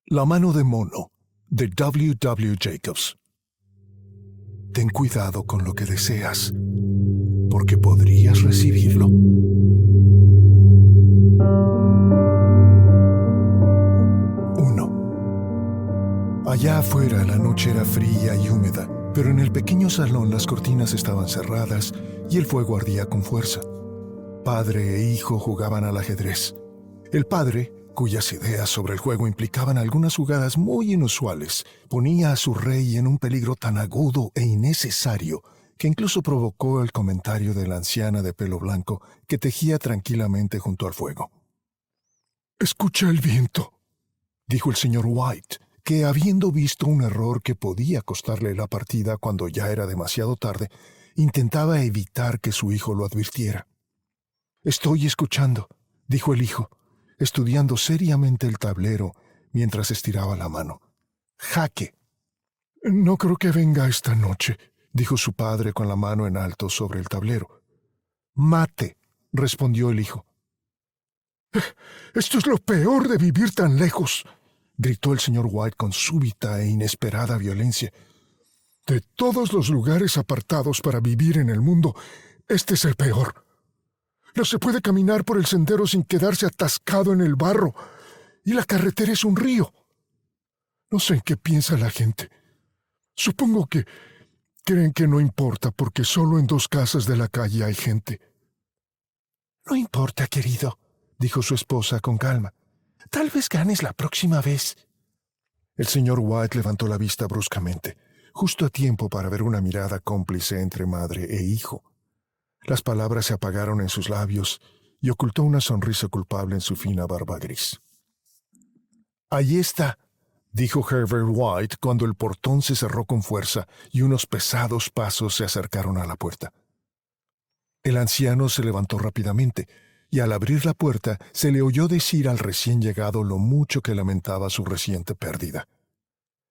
La mano de mono, de W. W. Jacobs. Ten cuidado con lo que deseas, porque podrías recibirlo. Allá afuera la noche era fría y húmeda, pero en el pequeño salón las cortinas estaban cerradas y el fuego ardía con fuerza. Padre e hijo jugaban al ajedrez. El padre, cuyas ideas sobre el juego implicaban algunas jugadas muy inusuales, ponía a su rey en un peligro tan agudo e innecesario que incluso provocó el comentario de la anciana de pelo blanco que tejía tranquilamente junto al fuego. «Escucha el viento», dijo el señor White, que habiendo visto un error que podía costarle la partida cuando ya era demasiado tarde, intentaba evitar que su hijo lo advirtiera. «Estoy escuchando», dijo el hijo, estudiando seriamente el tablero mientras estiraba la mano. «Jaque». «No creo que venga esta noche», dijo su padre con la mano en alto sobre el tablero. «Mate», respondió el hijo. «Esto es lo peor de vivir tan lejos», gritó el señor White con súbita e inesperada violencia. «De todos los lugares apartados para vivir en el mundo, este es el peor. No se puede caminar por el sendero sin quedarse atascado en el barro, y la carretera es un río. No sé en qué piensa la gente. Supongo que creen que no importa porque solo en 2 casas de la calle hay gente». «No importa, querido», dijo su esposa con calma. «Tal vez ganes la próxima vez». El señor White levantó la vista bruscamente, justo a tiempo para ver una mirada cómplice entre madre e hijo. Las palabras se apagaron en sus labios y ocultó una sonrisa culpable en su fina barba gris. «Ahí está», dijo Herbert White cuando el portón se cerró con fuerza y unos pesados pasos se acercaron a la puerta. El anciano se levantó rápidamente, y al abrir la puerta se le oyó decir al recién llegado lo mucho que lamentaba su reciente pérdida.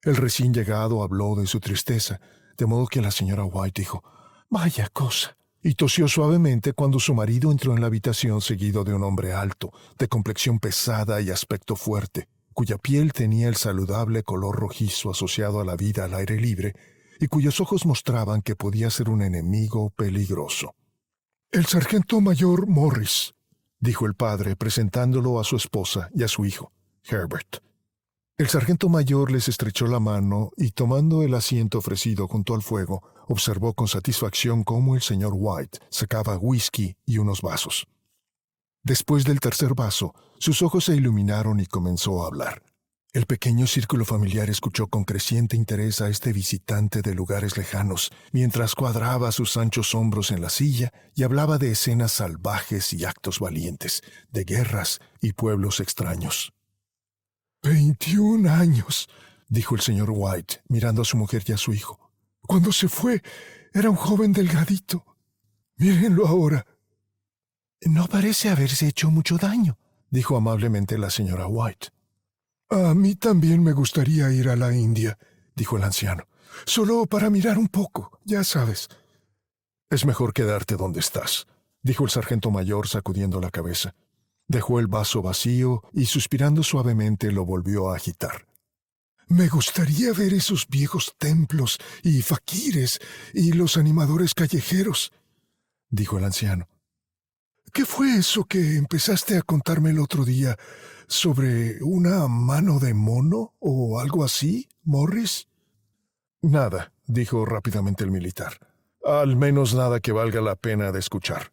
El recién llegado habló de su tristeza, de modo que la señora White dijo, «Vaya cosa», y tosió suavemente cuando su marido entró en la habitación seguido de un hombre alto, de complexión pesada y aspecto fuerte, cuya piel tenía el saludable color rojizo asociado a la vida al aire libre y cuyos ojos mostraban que podía ser un enemigo peligroso. «El sargento mayor Morris», dijo el padre presentándolo a su esposa y a su hijo, Herbert. El sargento mayor les estrechó la mano y, tomando el asiento ofrecido junto al fuego, observó con satisfacción cómo el señor White sacaba whisky y unos vasos. Después del tercer vaso, sus ojos se iluminaron y comenzó a hablar. El pequeño círculo familiar escuchó con creciente interés a este visitante de lugares lejanos, mientras cuadraba sus anchos hombros en la silla y hablaba de escenas salvajes y actos valientes, de guerras y pueblos extraños. 21 años, dijo el señor White, mirando a su mujer y a su hijo. Cuando se fue, era un joven delgadito. Mírenlo ahora. No parece haberse hecho mucho daño, dijo amablemente la señora White. A mí también me gustaría ir a la India, dijo el anciano. Solo para mirar un poco, ya sabes. Es mejor quedarte donde estás, dijo el sargento mayor sacudiendo la cabeza. Dejó el vaso vacío y suspirando suavemente lo volvió a agitar. Me gustaría ver esos viejos templos y faquires y los animadores callejeros, dijo el anciano. ¿Qué fue eso que empezaste a contarme el otro día sobre una mano de mono o algo así, Morris? Nada, dijo rápidamente el militar. Al menos nada que valga la pena de escuchar.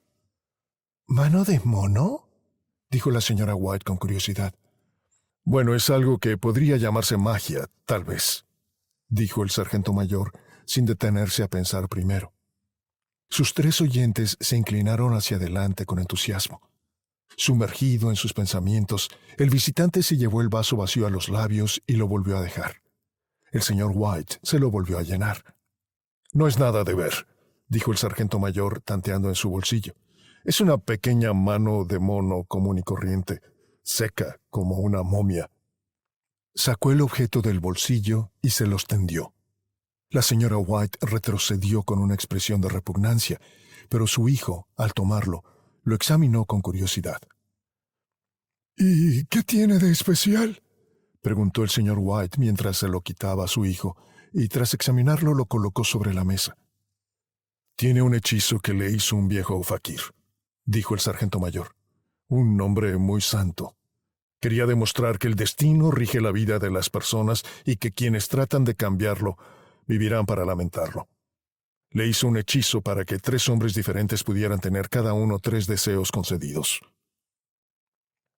¿Mano de mono?, dijo la señora White con curiosidad. Bueno, es algo que podría llamarse magia, tal vez, dijo el sargento mayor, sin detenerse a pensar primero. Sus 3 oyentes se inclinaron hacia adelante con entusiasmo. Sumergido en sus pensamientos, el visitante se llevó el vaso vacío a los labios y lo volvió a dejar. El señor White se lo volvió a llenar. No es nada de ver, dijo el sargento mayor tanteando en su bolsillo. Es una pequeña mano de mono común y corriente, seca como una momia. Sacó el objeto del bolsillo y se los tendió. La señora White retrocedió con una expresión de repugnancia, pero su hijo, al tomarlo, lo examinó con curiosidad. «¿Y qué tiene de especial?», preguntó el señor White mientras se lo quitaba a su hijo, y tras examinarlo lo colocó sobre la mesa. Tiene un hechizo que le hizo un viejo faquir, dijo el sargento mayor. Un hombre muy santo. Quería demostrar que el destino rige la vida de las personas y que quienes tratan de cambiarlo vivirán para lamentarlo. Le hizo un hechizo para que 3 hombres diferentes pudieran tener cada uno 3 deseos concedidos.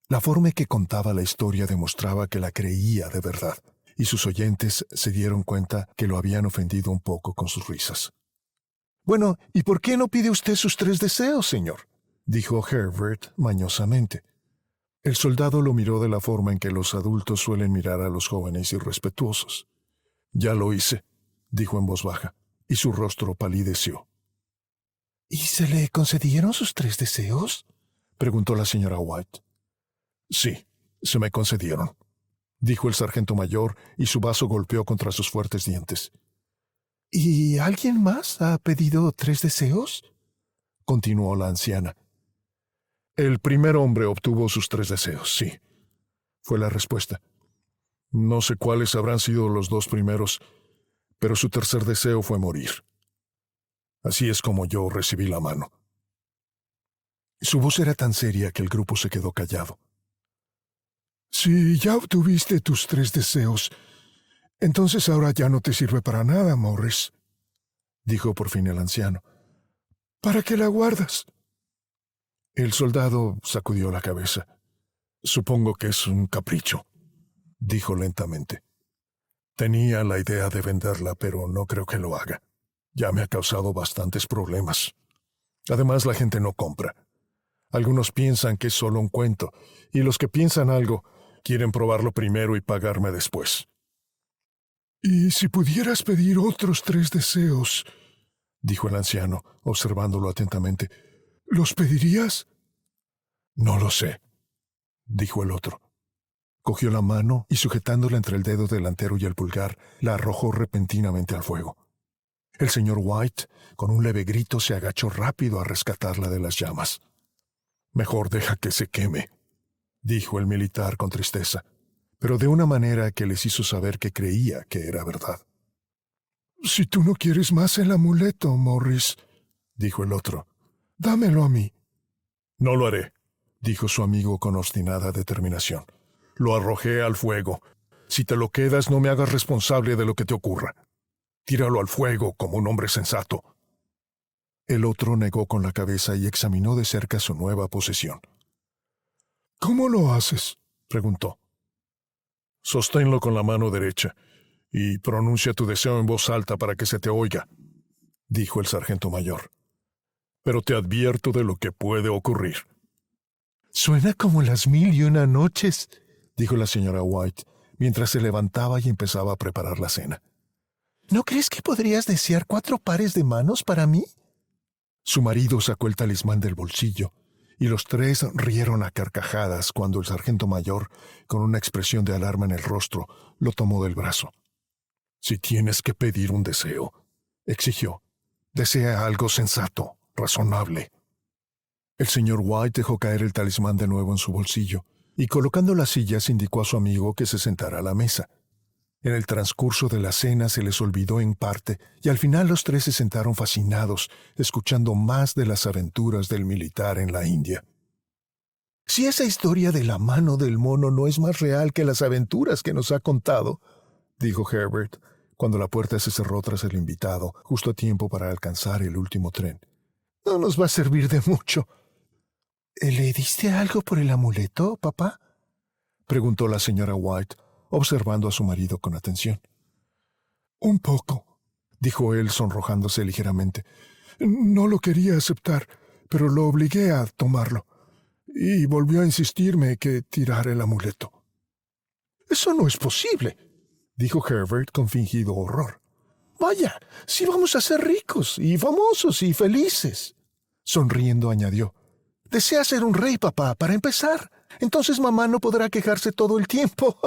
La forma en que contaba la historia demostraba que la creía de verdad, y sus oyentes se dieron cuenta que lo habían ofendido un poco con sus risas. «Bueno, ¿y por qué no pide usted sus 3 deseos, señor?», dijo Herbert mañosamente. El soldado lo miró de la forma en que los adultos suelen mirar a los jóvenes irrespetuosos. «Ya lo hice», dijo en voz baja, y su rostro palideció. «¿Y se le concedieron sus 3 deseos?», preguntó la señora White. «Sí, se me concedieron», dijo el sargento mayor, y su vaso golpeó contra sus fuertes dientes. «¿Y alguien más ha pedido 3 deseos?», continuó la anciana. «El primer hombre obtuvo sus 3 deseos, sí», fue la respuesta. «No sé cuáles habrán sido los 2 primeros, pero su tercer deseo fue morir. Así es como yo recibí la mano». Su voz era tan seria que el grupo se quedó callado. «Si ya obtuviste tus 3 deseos, entonces ahora ya no te sirve para nada, Morris», dijo por fin el anciano. «¿Para qué la guardas?». El soldado sacudió la cabeza. «Supongo que es un capricho», dijo lentamente. «Tenía la idea de venderla, pero no creo que lo haga. Ya me ha causado bastantes problemas. Además, la gente no compra. Algunos piensan que es solo un cuento, y los que piensan algo quieren probarlo primero y pagarme después». «¿Y si pudieras pedir otros 3 deseos?», dijo el anciano, observándolo atentamente, «¿los pedirías?». «No lo sé», dijo el otro. Cogió la mano y, sujetándola entre el dedo delantero y el pulgar, la arrojó repentinamente al fuego. El señor White, con un leve grito, se agachó rápido a rescatarla de las llamas. «Mejor deja que se queme», dijo el militar con tristeza, pero de una manera que les hizo saber que creía que era verdad. «Si tú no quieres más el amuleto, Morris», dijo el otro, «dámelo a mí». «No lo haré», dijo su amigo con obstinada determinación. «Lo arrojé al fuego. Si te lo quedas, no me hagas responsable de lo que te ocurra. Tíralo al fuego como un hombre sensato». El otro negó con la cabeza y examinó de cerca su nueva posesión. «¿Cómo lo haces?», preguntó. «Sosténlo con la mano derecha y pronuncia tu deseo en voz alta para que se te oiga», dijo el sargento mayor. «Pero te advierto de lo que puede ocurrir». «Suena como las 1001 noches», dijo la señora White, mientras se levantaba y empezaba a preparar la cena. «¿No crees que podrías desear 4 pares de manos para mí?». Su marido sacó el talismán del bolsillo, y los 3 rieron a carcajadas cuando el sargento mayor, con una expresión de alarma en el rostro, lo tomó del brazo. «Si tienes que pedir un deseo», exigió, «desea algo sensato, razonable». El señor White dejó caer el talismán de nuevo en su bolsillo, y colocando las sillas indicó a su amigo que se sentara a la mesa. En el transcurso de la cena se les olvidó en parte, y al final los 3 se sentaron fascinados, escuchando más de las aventuras del militar en la India. «Si esa historia de la mano del mono no es más real que las aventuras que nos ha contado», dijo Herbert, cuando la puerta se cerró tras el invitado, justo a tiempo para alcanzar el último tren, «no nos va a servir de mucho». «¿Le diste algo por el amuleto, papá?», preguntó la señora White, observando a su marido con atención. «Un poco», dijo él sonrojándose ligeramente. «No lo quería aceptar, pero lo obligué a tomarlo, y volvió a insistirme que tirara el amuleto». «Eso no es posible», dijo Herbert con fingido horror. «Vaya, si vamos a ser ricos y famosos y felices». Sonriendo añadió, «Desea ser un rey, papá, para empezar. Entonces mamá no podrá quejarse todo el tiempo».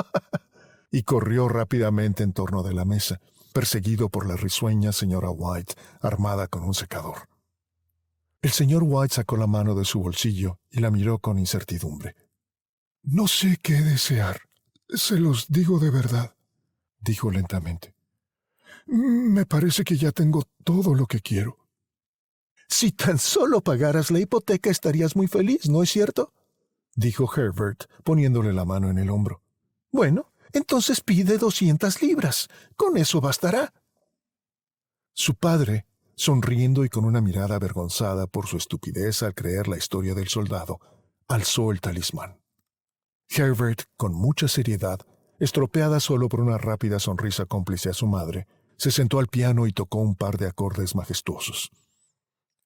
Y corrió rápidamente en torno de la mesa, perseguido por la risueña señora White, armada con un secador. El señor White sacó la mano de su bolsillo y la miró con incertidumbre. «No sé qué desear», Se los digo de verdad, dijo lentamente. Me parece que ya tengo todo lo que quiero. Si tan solo pagaras la hipoteca estarías muy feliz, ¿no es cierto?, dijo Herbert, poniéndole la mano en el hombro. Bueno, entonces pide 200 libras. Con eso bastará. Su padre, sonriendo y con una mirada avergonzada por su estupidez al creer la historia del soldado, alzó el talismán. Herbert, con mucha seriedad, estropeada solo por una rápida sonrisa cómplice a su madre, se sentó al piano y tocó un par de acordes majestuosos.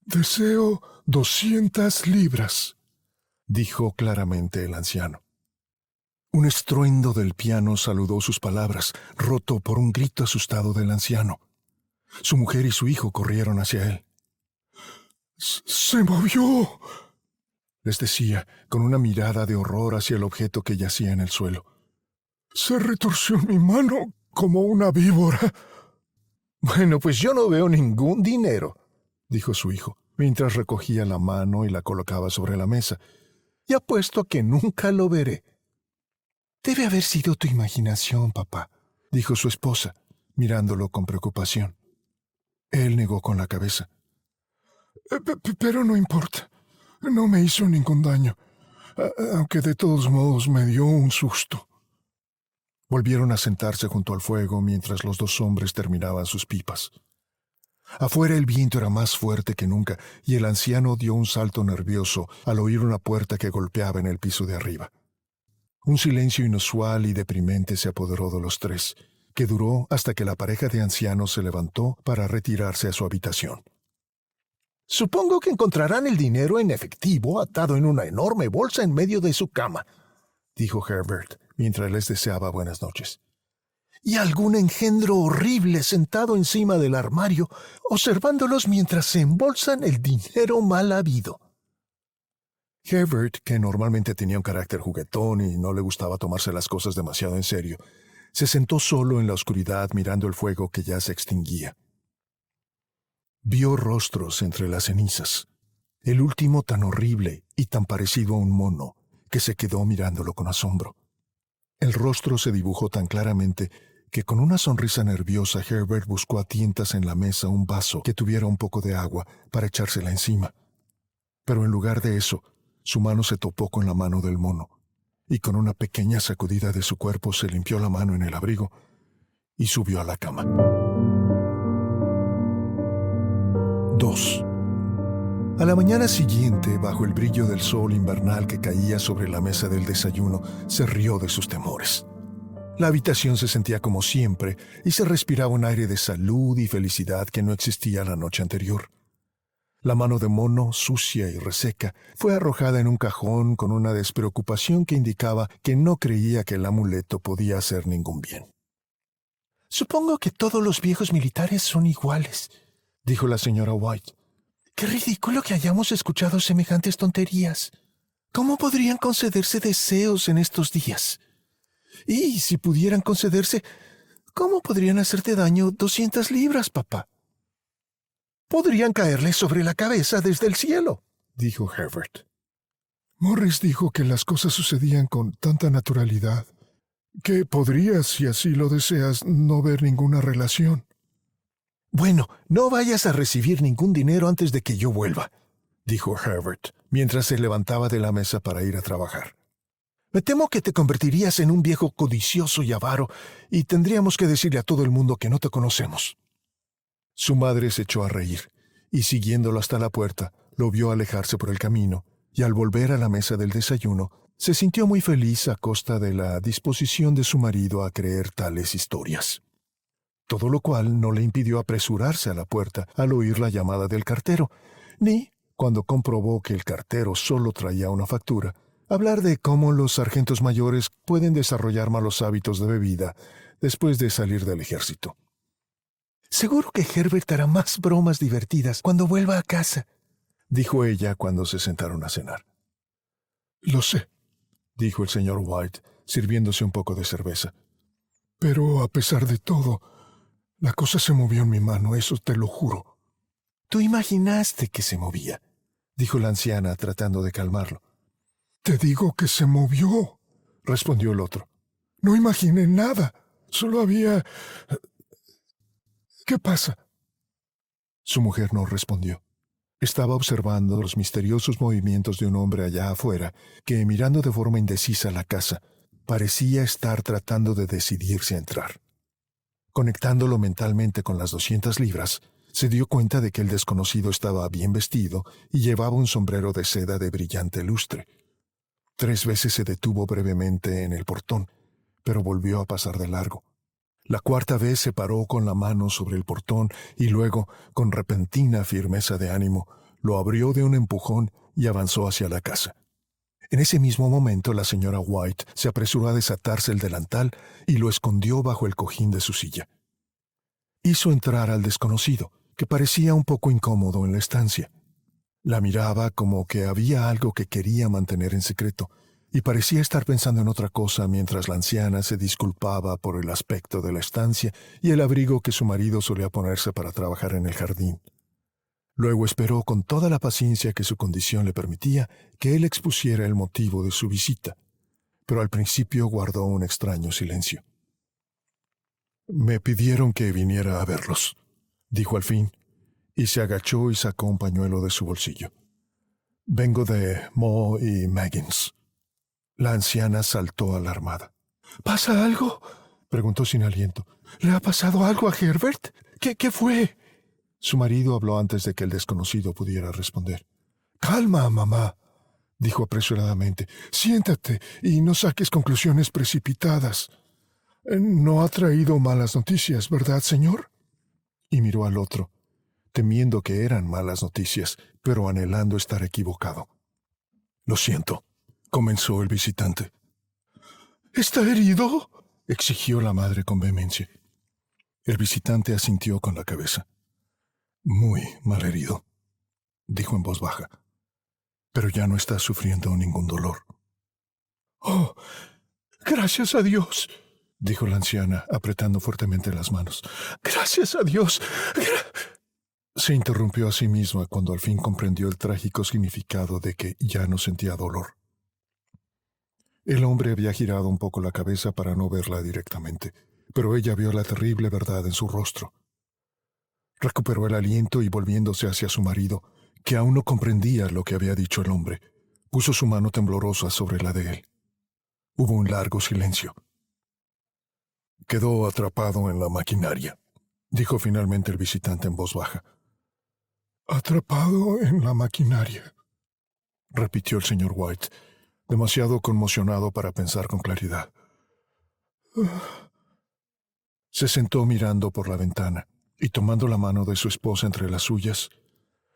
«Deseo 200 libras», dijo claramente el anciano. Un estruendo del piano saludó sus palabras, roto por un grito asustado del anciano. Su mujer y su hijo corrieron hacia él. «Se movió», les decía, con una mirada de horror hacia el objeto que yacía en el suelo. «Se retorció en mi mano como una víbora». «Bueno, pues yo no veo ningún dinero», dijo su hijo, mientras recogía la mano y la colocaba sobre la mesa. «Y apuesto a que nunca lo veré». «Debe haber sido tu imaginación, papá», dijo su esposa, mirándolo con preocupación. Él negó con la cabeza. «Pero no importa. No me hizo ningún daño, aunque de todos modos me dio un susto». Volvieron a sentarse junto al fuego mientras los dos hombres terminaban sus pipas. Afuera el viento era más fuerte que nunca y el anciano dio un salto nervioso al oír una puerta que golpeaba en el piso de arriba. Un silencio inusual y deprimente se apoderó de los tres, que duró hasta que la pareja de ancianos se levantó para retirarse a su habitación. «Supongo que encontrarán el dinero en efectivo atado en una enorme bolsa en medio de su cama», dijo Herbert, mientras les deseaba buenas noches. «Y algún engendro horrible sentado encima del armario, observándolos mientras se embolsan el dinero mal habido». Herbert, que normalmente tenía un carácter juguetón y no le gustaba tomarse las cosas demasiado en serio, se sentó solo en la oscuridad mirando el fuego que ya se extinguía. Vio rostros entre las cenizas, el último tan horrible y tan parecido a un mono, que se quedó mirándolo con asombro. El rostro se dibujó tan claramente que con una sonrisa nerviosa Herbert buscó a tientas en la mesa un vaso que tuviera un poco de agua para echársela encima. Pero en lugar de eso, su mano se topó con la mano del mono, y con una pequeña sacudida de su cuerpo se limpió la mano en el abrigo y subió a la cama. 2. A la mañana siguiente, bajo el brillo del sol invernal que caía sobre la mesa del desayuno, se rió de sus temores. La habitación se sentía como siempre y se respiraba un aire de salud y felicidad que no existía la noche anterior. La mano de mono, sucia y reseca, fue arrojada en un cajón con una despreocupación que indicaba que no creía que el amuleto podía hacer ningún bien. «Supongo que todos los viejos militares son iguales», dijo la señora White. «Qué ridículo que hayamos escuchado semejantes tonterías. ¿Cómo podrían concederse deseos en estos días? Y si pudieran concederse, ¿cómo podrían hacerte daño 200 libras, papá?» «Podrían caerle sobre la cabeza desde el cielo», dijo Herbert. «Morris dijo que las cosas sucedían con tanta naturalidad que podrías, si así lo deseas, no ver ninguna relación». «Bueno, no vayas a recibir ningún dinero antes de que yo vuelva», dijo Herbert, mientras se levantaba de la mesa para ir a trabajar. «Me temo que te convertirías en un viejo codicioso y avaro, y tendríamos que decirle a todo el mundo que no te conocemos». Su madre se echó a reír, y siguiéndolo hasta la puerta, lo vio alejarse por el camino, y al volver a la mesa del desayuno, se sintió muy feliz a costa de la disposición de su marido a creer tales historias. Todo lo cual no le impidió apresurarse a la puerta al oír la llamada del cartero, ni, cuando comprobó que el cartero solo traía una factura, hablar de cómo los sargentos mayores pueden desarrollar malos hábitos de bebida después de salir del ejército. «Seguro que Herbert hará más bromas divertidas cuando vuelva a casa», dijo ella cuando se sentaron a cenar. «Lo sé», dijo el señor White, sirviéndose un poco de cerveza. «Pero a pesar de todo, la cosa se movió en mi mano, eso te lo juro». «Tú imaginaste que se movía», dijo la anciana tratando de calmarlo. «Te digo que se movió», respondió el otro. No imaginé nada. Solo había... ¿Qué pasa? Su mujer no respondió. Estaba observando los misteriosos movimientos de un hombre allá afuera que, mirando de forma indecisa la casa, parecía estar tratando de decidirse a entrar. Conectándolo mentalmente con las 200 libras, se dio cuenta de que el desconocido estaba bien vestido y llevaba un sombrero de seda de brillante lustre. 3 veces se detuvo brevemente en el portón, pero volvió a pasar de largo. La 4ª vez se paró con la mano sobre el portón y luego, con repentina firmeza de ánimo, lo abrió de un empujón y avanzó hacia la casa. En ese mismo momento la señora White se apresuró a desatarse el delantal y lo escondió bajo el cojín de su silla. Hizo entrar al desconocido, que parecía un poco incómodo en la estancia. La miraba como que había algo que quería mantener en secreto, y parecía estar pensando en otra cosa mientras la anciana se disculpaba por el aspecto de la estancia y el abrigo que su marido solía ponerse para trabajar en el jardín. Luego esperó con toda la paciencia que su condición le permitía que él expusiera el motivo de su visita, pero al principio guardó un extraño silencio. «Me pidieron que viniera a verlos», dijo al fin, y se agachó y sacó un pañuelo de su bolsillo. «Vengo de Moe y Maggins». La anciana saltó alarmada. ¿Pasa algo?, preguntó sin aliento. ¿Le ha pasado algo a Herbert? ¿Qué fue? Su marido habló antes de que el desconocido pudiera responder. «Calma, mamá», dijo apresuradamente. «Siéntate y no saques conclusiones precipitadas. No ha traído malas noticias, ¿verdad, señor?». Y miró al otro, temiendo que eran malas noticias, pero anhelando estar equivocado. «Lo siento», comenzó el visitante. «¿Está herido?», exigió la madre con vehemencia. El visitante asintió con la cabeza. «Muy mal herido», dijo en voz baja, «pero ya no está sufriendo ningún dolor». «Oh, gracias a Dios», dijo la anciana, apretando fuertemente las manos. «Gracias a Dios». Se interrumpió a sí misma cuando al fin comprendió el trágico significado de que ya no sentía dolor. El hombre había girado un poco la cabeza para no verla directamente, pero ella vio la terrible verdad en su rostro. Recuperó el aliento y volviéndose hacia su marido, que aún no comprendía lo que había dicho el hombre, puso su mano temblorosa sobre la de él. Hubo un largo silencio. «Quedó atrapado en la maquinaria», dijo finalmente el visitante en voz baja. «Atrapado en la maquinaria», repitió el señor White, demasiado conmocionado para pensar con claridad. Se sentó mirando por la ventana y tomando la mano de su esposa entre las suyas,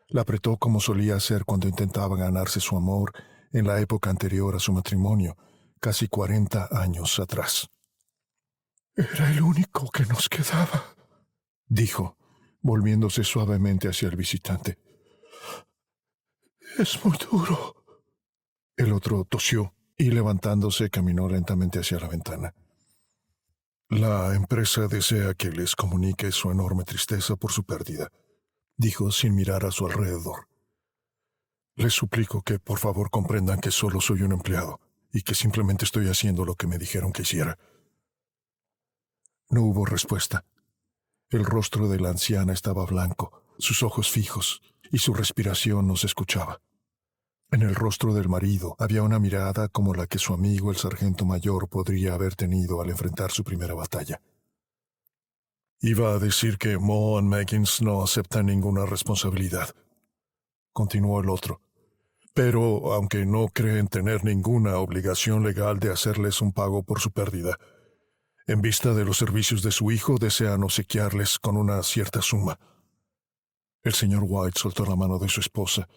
la apretó como solía hacer cuando intentaba ganarse su amor en la época anterior a su matrimonio, casi 40 años atrás. «Era el único que nos quedaba», dijo, volviéndose suavemente hacia el visitante. «Es muy duro». El otro tosió y levantándose caminó lentamente hacia la ventana. «La empresa desea que les comunique su enorme tristeza por su pérdida», dijo sin mirar a su alrededor. «Les suplico que por favor comprendan que solo soy un empleado y que simplemente estoy haciendo lo que me dijeron que hiciera». No hubo respuesta. El rostro de la anciana estaba blanco, sus ojos fijos, y su respiración no se escuchaba. En el rostro del marido había una mirada como la que su amigo el sargento mayor podría haber tenido al enfrentar su primera batalla. «Iba a decir que Moe y Maggins no aceptan ninguna responsabilidad», continuó el otro, «pero aunque no creen tener ninguna obligación legal de hacerles un pago por su pérdida, en vista de los servicios de su hijo desean obsequiarles con una cierta suma». El señor White soltó la mano de su esposa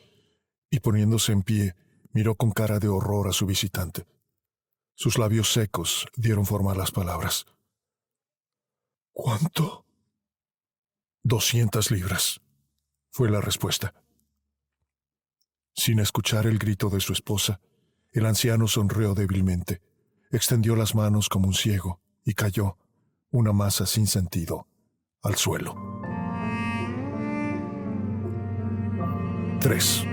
y poniéndose en pie, miró con cara de horror a su visitante. Sus labios secos dieron forma a las palabras. «¿Cuánto?». «200 libras», fue la respuesta. Sin escuchar el grito de su esposa, el anciano sonrió débilmente, extendió las manos como un ciego y cayó, una masa sin sentido, al suelo. 3.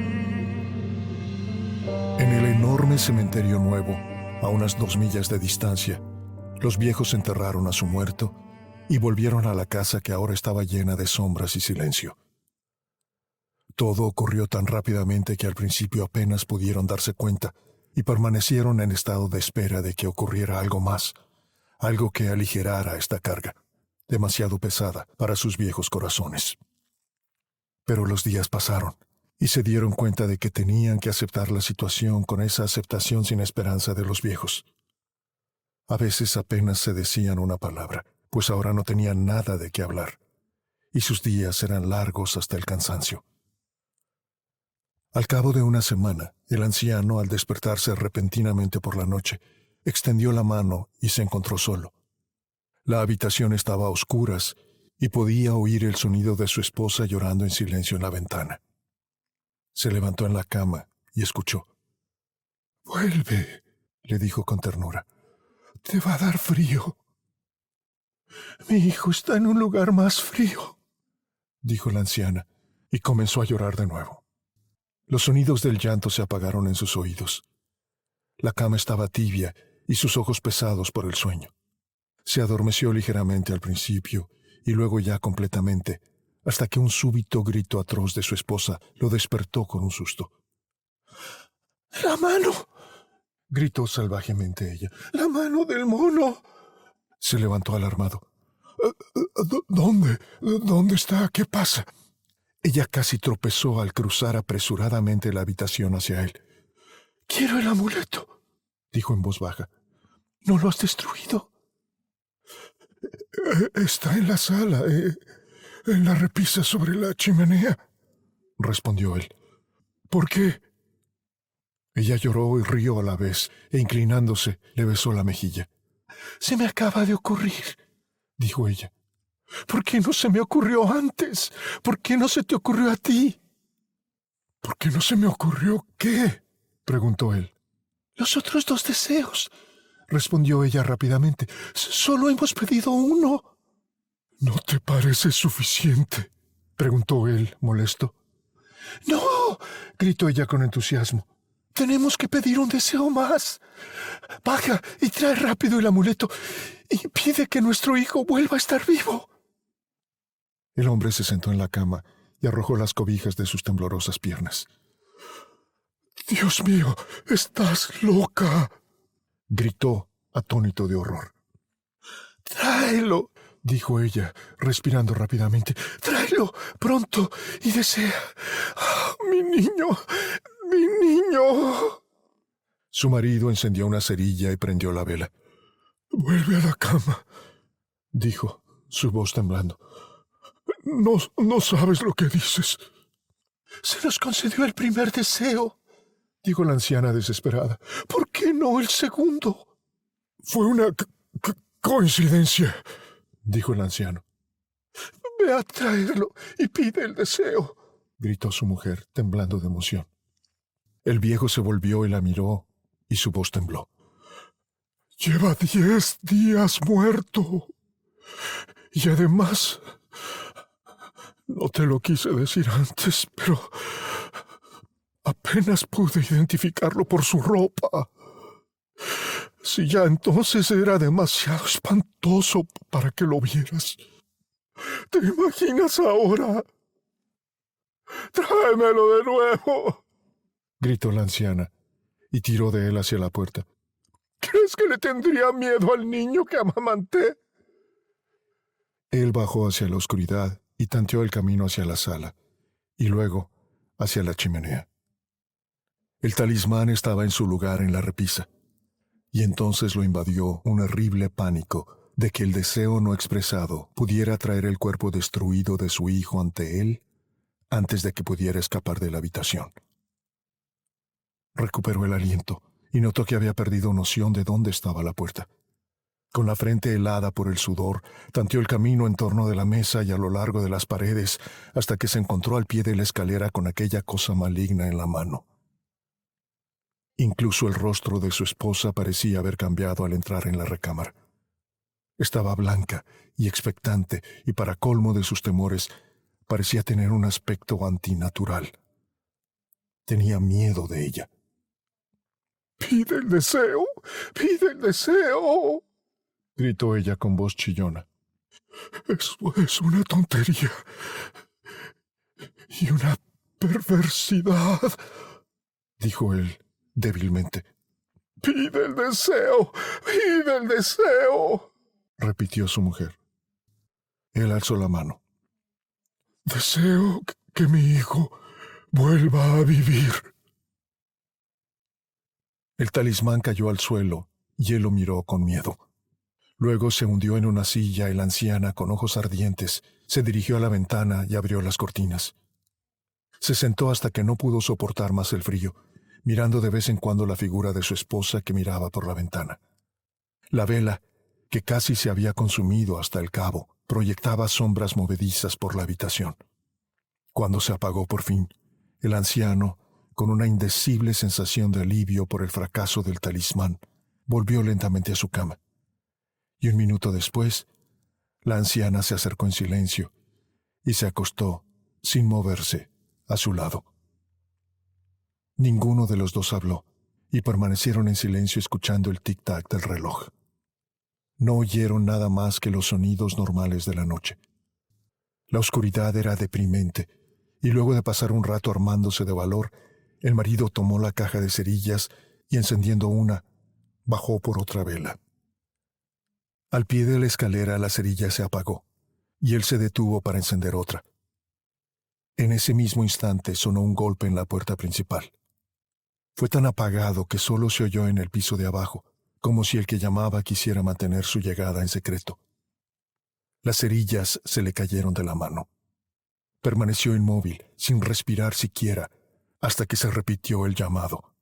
En el enorme cementerio nuevo, a unas 2 millas de distancia, Los viejos enterraron a su muerto y volvieron a la casa que ahora estaba llena de sombras y silencio. Todo ocurrió tan rápidamente que al principio apenas pudieron darse cuenta y permanecieron en estado de espera de que ocurriera algo más, algo que aligerara esta carga, demasiado pesada para sus viejos corazones. Pero los días pasaron y se dieron cuenta de que tenían que aceptar la situación con esa aceptación sin esperanza de los viejos. A veces apenas se decían una palabra, pues ahora no tenían nada de qué hablar, y sus días eran largos hasta el cansancio. Al cabo de una semana, el anciano, al despertarse repentinamente por la noche, extendió la mano y se encontró solo. La habitación estaba a oscuras y podía oír el sonido de su esposa llorando en silencio en la ventana. Se levantó en la cama y escuchó. «Vuelve», le dijo con ternura. «Te va a dar frío». «Mi hijo está en un lugar más frío», dijo la anciana, y comenzó a llorar de nuevo. Los sonidos del llanto se apagaron en sus oídos. La cama estaba tibia y sus ojos pesados por el sueño. Se adormeció ligeramente al principio y luego ya completamente, hasta que un súbito grito atroz de su esposa lo despertó con un susto. «¡La mano!», gritó salvajemente ella. «¡La mano del mono!». Se levantó alarmado. «¿Dónde? ¿Dónde está? ¿Qué pasa?». Ella casi tropezó al cruzar apresuradamente la habitación hacia él. «Quiero el amuleto», dijo en voz baja. «¿No lo has destruido?». «Está en la sala, en la repisa sobre la chimenea», respondió él. «¿Por qué?». Ella lloró y rió a la vez, e inclinándose, le besó la mejilla. «Se me acaba de ocurrir», dijo ella. «¿Por qué no se me ocurrió antes? ¿Por qué no se te ocurrió a ti?». «¿Por qué no se me ocurrió qué?», preguntó él. «Los otros 2 deseos», respondió ella rápidamente. «Solo hemos pedido uno». «¿No te parece suficiente?», preguntó él, molesto. «No», gritó ella con entusiasmo. «Tenemos que pedir un deseo más. Baja y trae rápido el amuleto y pide que nuestro hijo vuelva a estar vivo». El hombre se sentó en la cama y arrojó las cobijas de sus temblorosas piernas. «Dios mío, estás loca», gritó, atónito de horror. «Tráelo», dijo ella, respirando rápidamente. «Tráelo pronto y desea. ¡Oh, mi niño! ¡Mi niño!». Su marido encendió una cerilla y prendió la vela. «Vuelve a la cama», dijo, su voz temblando. No sabes lo que dices». «Se nos concedió el primer deseo», dijo la anciana desesperada. «¿Por qué no el segundo?». «Fue una coincidencia», dijo el anciano. «Ve a traerlo y pide el deseo», gritó su mujer, temblando de emoción. El viejo se volvió y la miró, y su voz tembló. «Lleva 10 días muerto. Y además, no te lo quise decir antes, pero apenas pude identificarlo por su ropa. Si ya entonces era demasiado espantoso para que lo vieras. ¿Te imaginas ahora? Tráemelo de nuevo», gritó la anciana, y tiró de él hacia la puerta. «¿Crees que le tendría miedo al niño que amamanté?». Él bajó hacia la oscuridad y tanteó el camino hacia la sala, y luego hacia la chimenea. El talismán estaba en su lugar en la repisa, y entonces lo invadió un horrible pánico de que el deseo no expresado pudiera traer el cuerpo destruido de su hijo ante él antes de que pudiera escapar de la habitación. Recuperó el aliento y notó que había perdido noción de dónde estaba la puerta. Con la frente helada por el sudor, tanteó el camino en torno de la mesa y a lo largo de las paredes hasta que se encontró al pie de la escalera con aquella cosa maligna en la mano. Incluso el rostro de su esposa parecía haber cambiado al entrar en la recámara. Estaba blanca y expectante y, para colmo de sus temores, parecía tener un aspecto antinatural. Tenía miedo de ella. «Pide el deseo, pide el deseo», gritó ella con voz chillona. Eso es una tontería y una perversidad, dijo él débilmente. «Pide el deseo, pide el deseo», repitió su mujer. Él alzó la mano. «Deseo que mi hijo vuelva a vivir». El talismán cayó al suelo y él lo miró con miedo. Luego se hundió en una silla y la anciana, con ojos ardientes, se dirigió a la ventana y abrió las cortinas. Se sentó hasta que no pudo soportar más el frío, mirando de vez en cuando la figura de su esposa que miraba por la ventana. La vela, que casi se había consumido hasta el cabo, proyectaba sombras movedizas por la habitación. Cuando se apagó por fin, el anciano, con una indecible sensación de alivio por el fracaso del talismán, volvió lentamente a su cama. Y un minuto después, la anciana se acercó en silencio y se acostó, sin moverse, a su lado. Ninguno de los dos habló, y permanecieron en silencio escuchando el tic-tac del reloj. No oyeron nada más que los sonidos normales de la noche. La oscuridad era deprimente, y luego de pasar un rato armándose de valor, el marido tomó la caja de cerillas y, encendiendo una, bajó por otra vela. Al pie de la escalera la cerilla se apagó, y él se detuvo para encender otra. En ese mismo instante sonó un golpe en la puerta principal. Fue tan apagado que solo se oyó en el piso de abajo, como si el que llamaba quisiera mantener su llegada en secreto. Las cerillas se le cayeron de la mano. Permaneció inmóvil, sin respirar siquiera, hasta que se repitió el llamado.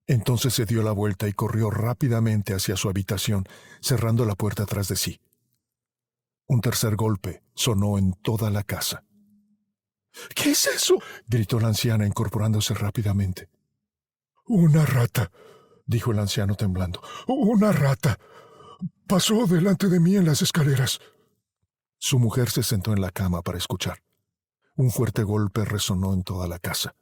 Entonces se dio la vuelta y corrió rápidamente hacia su habitación, cerrando la puerta tras de sí. Un tercer golpe sonó en toda la casa. «¿Qué es eso?», gritó la anciana, incorporándose rápidamente. «Una rata», dijo el anciano temblando. «Una rata. Pasó delante de mí en las escaleras». Su mujer se sentó en la cama para escuchar. Un fuerte golpe resonó en toda la casa.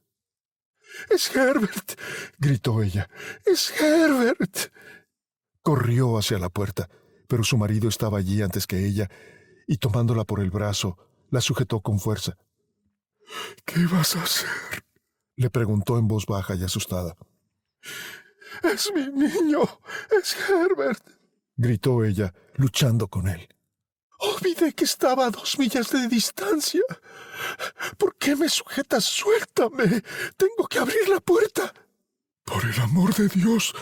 «¡Es Herbert!», gritó ella. «¡Es Herbert!». Corrió hacia la puerta, pero su marido estaba allí antes que ella, y tomándola por el brazo, la sujetó con fuerza. «¿Qué vas a hacer?», le preguntó en voz baja y asustada. «Es mi niño, es Herbert», gritó ella, luchando con él. «Olvidé que estaba a 2 millas de distancia. ¿Por qué me sujetas? Suéltame. Tengo que abrir la puerta». «Por el amor de Dios,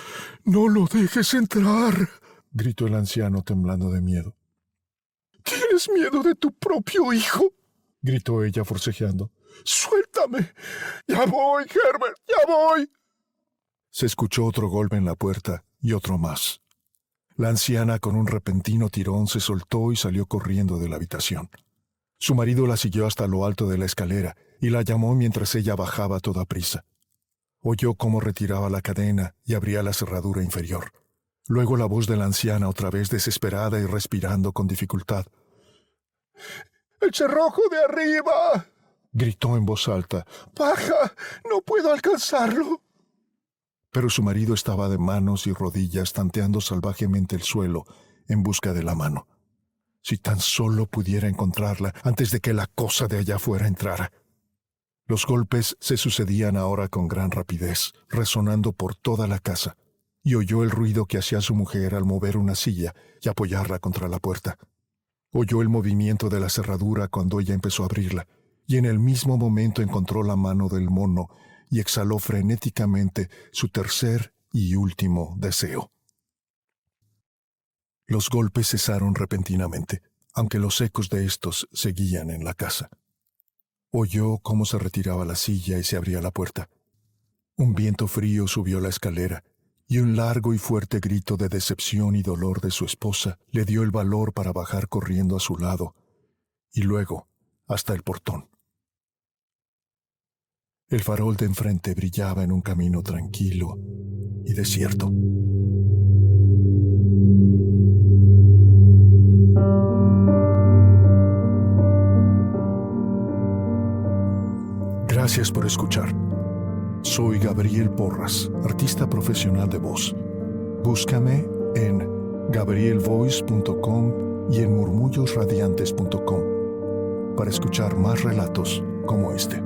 no lo dejes entrar», gritó el anciano temblando de miedo. «¿Tienes miedo de tu propio hijo?», gritó ella forcejeando. «Suéltame. Ya voy, Herbert, ya voy». Se escuchó otro golpe en la puerta y otro más. La anciana, con un repentino tirón, se soltó y salió corriendo de la habitación. Su marido la siguió hasta lo alto de la escalera y la llamó mientras ella bajaba a toda prisa. Oyó cómo retiraba la cadena y abría la cerradura inferior. Luego la voz de la anciana, otra vez desesperada y respirando con dificultad. «¡El cerrojo de arriba!», gritó en voz alta. «¡Baja! ¡No puedo alcanzarlo!». Pero su marido estaba de manos y rodillas tanteando salvajemente el suelo en busca de la mano. Si tan solo pudiera encontrarla antes de que la cosa de allá afuera entrara. Los golpes se sucedían ahora con gran rapidez, resonando por toda la casa, y oyó el ruido que hacía su mujer al mover una silla y apoyarla contra la puerta. Oyó el movimiento de la cerradura cuando ella empezó a abrirla, y en el mismo momento encontró la mano del mono y exhaló frenéticamente su tercer y último deseo. Los golpes cesaron repentinamente, aunque los ecos de estos seguían en la casa. Oyó cómo se retiraba la silla y se abría la puerta. Un viento frío subió la escalera, y un largo y fuerte grito de decepción y dolor de su esposa le dio el valor para bajar corriendo a su lado, y luego hasta el portón. El farol de enfrente brillaba en un camino tranquilo y desierto. Gracias por escuchar. Soy Gabriel Porras, artista profesional de voz. Búscame en gabrielvoice.com y en murmullosradiantes.com para escuchar más relatos como este.